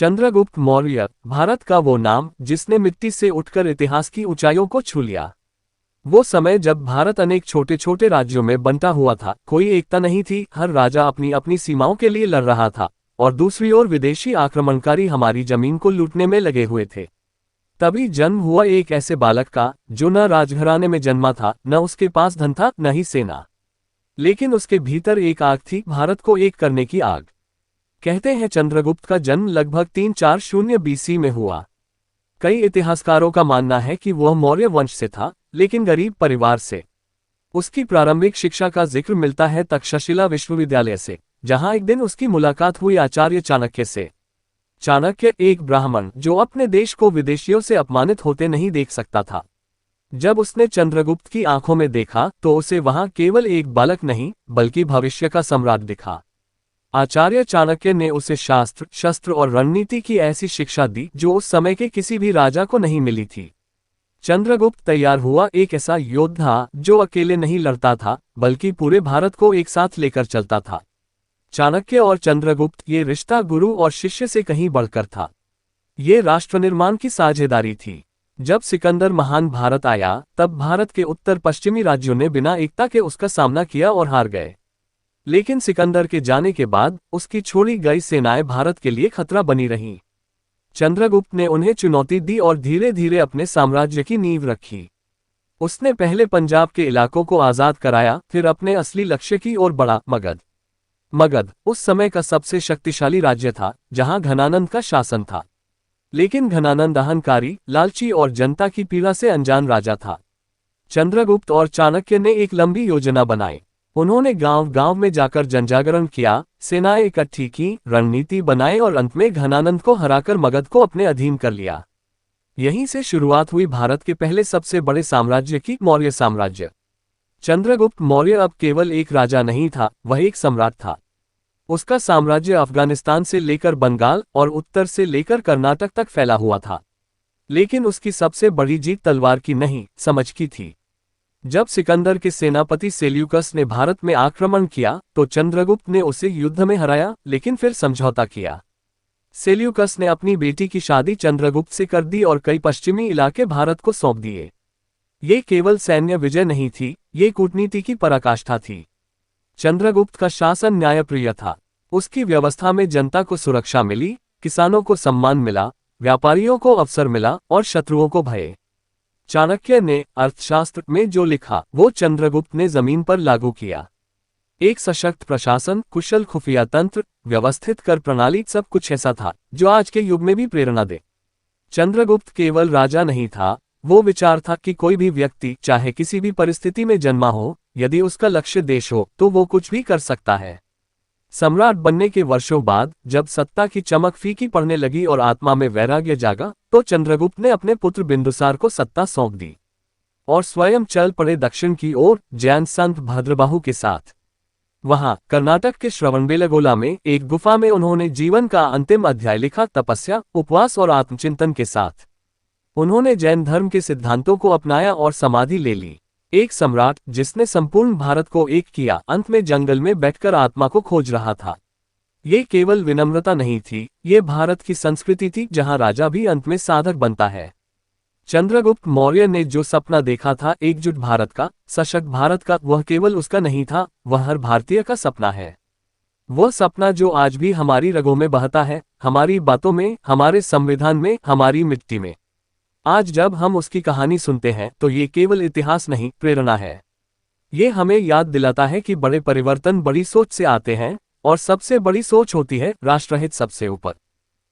चंद्रगुप्त मौर्य, भारत का वो नाम जिसने मिट्टी से उठकर इतिहास की ऊंचाइयों को छू लिया। वो समय जब भारत अनेक छोटे छोटे राज्यों में बंटा हुआ था, कोई एकता नहीं थी, हर राजा अपनी अपनी सीमाओं के लिए लड़ रहा था और दूसरी ओर विदेशी आक्रमणकारी हमारी जमीन को लूटने में लगे हुए थे। तभी जन्म हुआ एक ऐसे बालक का जो न राजघराने में जन्मा था, न उसके पास धन था, न ही सेना, लेकिन उसके भीतर एक आग थी, भारत को एक करने की आग। कहते हैं चंद्रगुप्त का जन्म लगभग 340 BC में हुआ। कई इतिहासकारों का मानना है कि वह मौर्य वंश से था, लेकिन गरीब परिवार से। उसकी प्रारंभिक शिक्षा का जिक्र मिलता है तक्षशिला विश्वविद्यालय से, जहां एक दिन उसकी मुलाकात हुई आचार्य चाणक्य से। चाणक्य एक ब्राह्मण जो अपने देश को विदेशियों से अपमानित होते नहीं देख सकता था। जब उसने चंद्रगुप्त की आंखों में देखा तो उसे वहां केवल एक बालक नहीं बल्कि भविष्य का सम्राट दिखा। आचार्य चाणक्य ने उसे शास्त्र, शस्त्र और रणनीति की ऐसी शिक्षा दी जो उस समय के किसी भी राजा को नहीं मिली थी। चंद्रगुप्त तैयार हुआ एक ऐसा योद्धा जो अकेले नहीं लड़ता था बल्कि पूरे भारत को एक साथ लेकर चलता था। चाणक्य और चंद्रगुप्त ये रिश्ता गुरु और शिष्य से कहीं बढ़कर था। ये राष्ट्र निर्माण की साझेदारी थी। जब सिकंदर महान भारत आया तब भारत के उत्तर पश्चिमी राज्यों ने बिना एकता के उसका सामना किया और हार गए। लेकिन सिकंदर के जाने के बाद उसकी छोड़ी गई सेनाएं भारत के लिए खतरा बनी रहीं। चंद्रगुप्त ने उन्हें चुनौती दी और धीरे धीरे अपने साम्राज्य की नींव रखी। उसने पहले पंजाब के इलाकों को आजाद कराया, फिर अपने असली लक्ष्य की ओर बढ़ा, मगध। मगध उस समय का सबसे शक्तिशाली राज्य था, जहां घनानंद का शासन था। लेकिन घनानंद अहंकारी, लालची और जनता की पीड़ा से अनजान राजा था। चंद्रगुप्त और चाणक्य ने एक लंबी योजना बनाई। उन्होंने गांव गांव में जाकर जनजागरण किया, सेनाएं इकट्ठी की, रणनीति बनाए और अंत में घनानंद को हराकर मगध को अपने अधीन कर लिया। यहीं से शुरुआत हुई भारत के पहले सबसे बड़े साम्राज्य की, मौर्य साम्राज्य। चंद्रगुप्त मौर्य अब केवल एक राजा नहीं था, वह एक सम्राट था। उसका साम्राज्य अफगानिस्तान से लेकर बंगाल और उत्तर से लेकर कर्नाटक तक फैला हुआ था। लेकिन उसकी सबसे बड़ी जीत तलवार की नहीं, समझ की थी। जब सिकंदर के सेनापति सेल्यूकस ने भारत में आक्रमण किया तो चंद्रगुप्त ने उसे युद्ध में हराया, लेकिन फिर समझौता किया। सेल्यूकस ने अपनी बेटी की शादी चंद्रगुप्त से कर दी और कई पश्चिमी इलाके भारत को सौंप दिए। ये केवल सैन्य विजय नहीं थी, ये कूटनीति की पराकाष्ठा थी। चंद्रगुप्त का शासन न्यायप्रिय था। उसकी व्यवस्था में जनता को सुरक्षा मिली, किसानों को सम्मान मिला, व्यापारियों को अवसर मिला और शत्रुओं को भय। चाणक्य ने अर्थशास्त्र में जो लिखा वो चंद्रगुप्त ने जमीन पर लागू किया। एक सशक्त प्रशासन, कुशल खुफिया तंत्र, व्यवस्थित कर प्रणाली, सब कुछ ऐसा था जो आज के युग में भी प्रेरणा दे। चंद्रगुप्त केवल राजा नहीं था, वो विचार था कि कोई भी व्यक्ति चाहे किसी भी परिस्थिति में जन्मा हो, यदि उसका लक्ष्य देश हो तो वो कुछ भी कर सकता है। सम्राट बनने के वर्षों बाद जब सत्ता की चमक फीकी पड़ने लगी और आत्मा में वैराग्य जागा तो चंद्रगुप्त ने अपने पुत्र बिंदुसार को सत्ता सौंप दी और स्वयं चल पड़े दक्षिण की ओर, जैन संत भद्रबाहु के साथ। वहां कर्नाटक के श्रवणबेलगोला में एक गुफा में उन्होंने जीवन का अंतिम अध्याय लिखा, तपस्या, उपवास और आत्मचिंतन के साथ। उन्होंने जैन धर्म के सिद्धांतों को अपनाया और समाधि ले ली। एक सम्राट जिसने संपूर्ण भारत को एक किया, अंत में जंगल में बैठकर आत्मा को खोज रहा था। ये केवल विनम्रता नहीं थी, ये भारत की संस्कृति थी जहां राजा भी अंत में साधक बनता है। चंद्रगुप्त मौर्य ने जो सपना देखा था एकजुट भारत का, सशक्त भारत का, वह केवल उसका नहीं था, वह हर भारतीय का सपना है। वह सपना जो आज भी हमारी रगों में बहता है, हमारी बातों में, हमारे संविधान में, हमारी मिट्टी में। आज जब हम उसकी कहानी सुनते हैं तो ये केवल इतिहास नहीं, प्रेरणा है। ये हमें याद दिलाता है कि बड़े परिवर्तन बड़ी सोच से आते हैं और सबसे बड़ी सोच होती है राष्ट्रहित सबसे ऊपर।